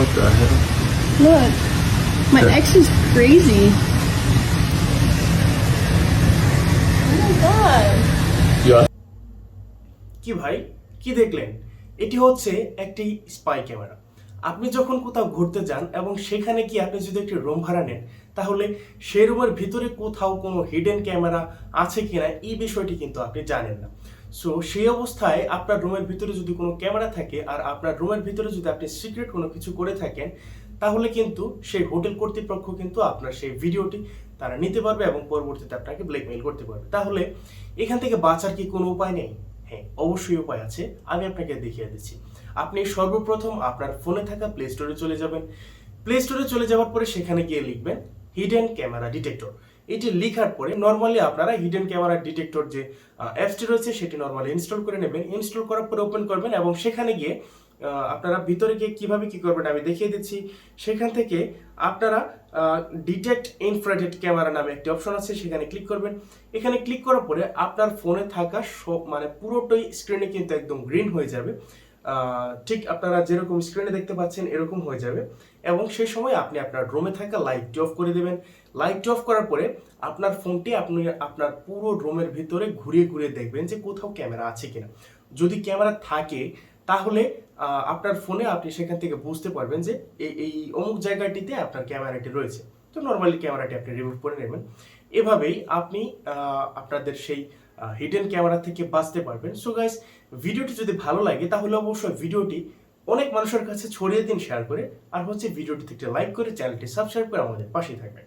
What the hell? Look, my ex is crazy. Oh my god. কি ভাই কি দেখলেন? এটি হচ্ছে একটি স্পাই ক্যামেরা। আপনি যখন কোথাও ঘুরতে যান এবং সেখানে কি আপনি যদি একটি রুম ভাড়া নেন, তাহলে সেই রুমের ভিতরে কোথাও কোনো হিডেন ক্যামেরা আছে কিনা এই বিষয়টি কিন্তু আপনি জানেন না। সো সেই অবস্থায় আপনার রুমের ভিতরে যদি কোনো ক্যামেরা থাকে আর আপনার রুমের ভিতরে যদি আপনি সিক্রেট কোনো কিছু করে থাকেন, তাহলে কিন্তু সেই হোটেল কর্তৃপক্ষ কিন্তু আপনার সেই ভিডিওটি তারা নিতে পারবে এবং পরবর্তীতে আপনাকে ব্ল্যাকমেইল করতে পারবে। তাহলে এখান থেকে বাঁচার কি কোনো উপায় নেই? হ্যাঁ, অবশ্যই উপায় আছে। আমি আপনাকে দেখিয়ে দিচ্ছি। আপনি সর্বপ্রথম আপনার ফোনে থাকা প্লে স্টোরে চলে যাবেন। প্লে স্টোরে চলে যাওয়ার পরে সেখানে গিয়ে লিখবেন হিডেন ক্যামেরা ডিটেক্টর। এটি লেখার পরে নর্মালি আপনারা হিডেন ক্যামেরা ডিটেক্টর যে অ্যাপসটি রয়েছে সেটি নর্মালি ইনস্টল করে নেবেন। ইনস্টল করার পরে ওপেন করবেন এবং সেখানে গিয়ে আপনারা ভিতরে গিয়ে কিভাবে কি করবেন আমি দেখিয়ে দিচ্ছি। সেখান থেকে আপনারা ডিটেক্ট ইনফ্রারেড ক্যামেরা নামে একটি অপশন আছে, সেখানে ক্লিক করবেন। এখানে ক্লিক করার পরে আপনার ফোনে থাকা সব মানে পুরোটাই স্ক্রিনে কিন্তু একদম গ্রিন হয়ে যাবে। ঠিক আপনারা যেরকম স্ক্রিনে দেখতে পাচ্ছেন এরকম হয়ে যাবে এবং সেই সময় আপনি আপনার রুমে থাকা লাইটটি অফ করে দেবেন। লাইটটি অফ করার পরে আপনার ফোনটি আপনি আপনার পুরো রুমের ভিতরে ঘুরিয়ে ঘুরিয়ে দেখবেন যে কোথাও ক্যামেরা আছে কিনা। যদি ক্যামেরা থাকে তাহলে আপনার ফোনে আপনি সেখান থেকে বুঝতে পারবেন যে এই অমুক জায়গাটিতে আপনার ক্যামেরাটি রয়েছে। তো নর্মালি ক্যামেরাটি আপনি রিমুভ করে নেবেন। এভাবেই আপনি আপনাদের সেই হিডেন ক্যামেরা থেকে বাঁচতে পারবেন। সো গাইস, ভিডিওটি যদি ভালো লাগে তাহলে অবশ্যই ভিডিওটি অনেক মানুষের কাছে ছড়িয়ে দিন শেয়ার করে, আর হচ্ছে ভিডিওটিতে একটা লাইক করে চ্যানেলটি সাবস্ক্রাইব করে আমাদের পাশেই থাকবেন।